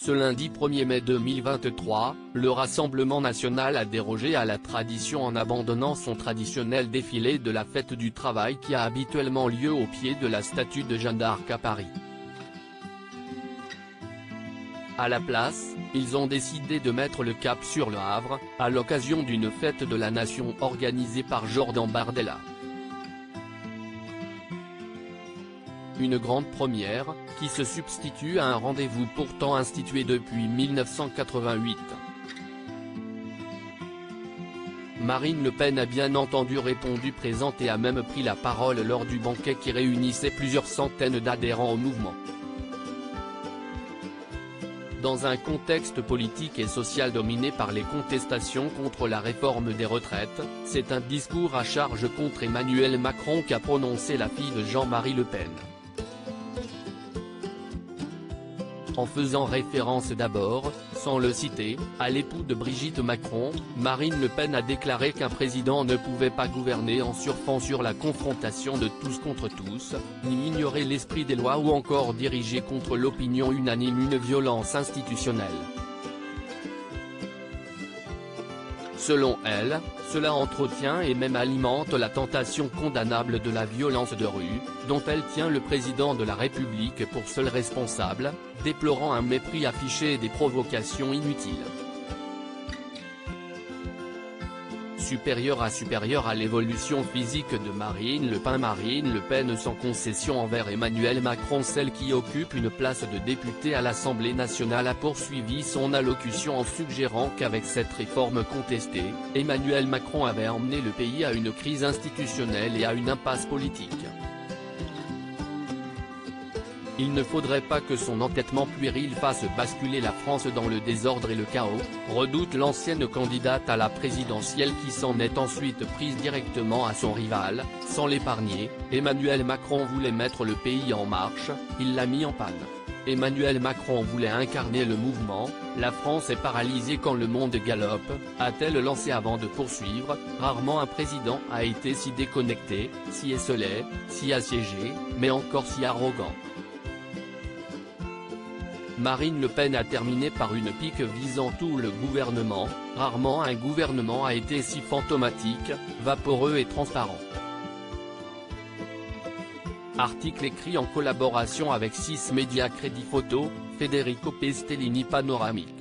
Ce lundi 1er mai 2023, le Rassemblement national a dérogé à la tradition en abandonnant son traditionnel défilé de la fête du travail qui a habituellement lieu au pied de la statue de Jeanne d'Arc à Paris. À la place, ils ont décidé de mettre le cap sur Le Havre, à l'occasion d'une fête de la nation organisée par Jordan Bardella. Une grande première, qui se substitue à un rendez-vous pourtant institué depuis 1988. Marine Le Pen a bien entendu répondu présente et a même pris la parole lors du banquet qui réunissait plusieurs centaines d'adhérents au mouvement. Dans un contexte politique et social dominé par les contestations contre la réforme des retraites, c'est un discours à charge contre Emmanuel Macron qu'a prononcé la fille de Jean-Marie Le Pen. En faisant référence d'abord, sans le citer, à l'époux de Brigitte Macron, Marine Le Pen a déclaré qu'un président ne pouvait pas gouverner en surfant sur la confrontation de tous contre tous, ni ignorer l'esprit des lois ou encore diriger contre l'opinion unanime une violence institutionnelle. Selon elle, cela entretient et même alimente la tentation condamnable de la violence de rue, dont elle tient le président de la République pour seul responsable, déplorant un mépris affiché et des provocations inutiles. Supérieure à l'évolution physique de Marine Le Pen sans concession envers Emmanuel Macron, celle qui occupe une place de député à l'Assemblée nationale a poursuivi son allocution en suggérant qu'avec cette réforme contestée, Emmanuel Macron avait emmené le pays à une crise institutionnelle et à une impasse politique. Il ne faudrait pas que son entêtement puéril fasse basculer la France dans le désordre et le chaos, redoute l'ancienne candidate à la présidentielle qui s'en est ensuite prise directement à son rival, sans l'épargner. Emmanuel Macron voulait mettre le pays en marche, il l'a mis en panne. Emmanuel Macron voulait incarner le mouvement, la France est paralysée quand le monde galope, a-t-elle lancé avant de poursuivre, rarement un président a été si déconnecté, si esselé, si assiégé, mais encore si arrogant. Marine Le Pen a terminé par une pique visant tout le gouvernement, rarement un gouvernement a été si fantomatique, vaporeux et transparent. Article écrit en collaboration avec 6 médias Crédit Photo, Federico Pestellini Panoramique.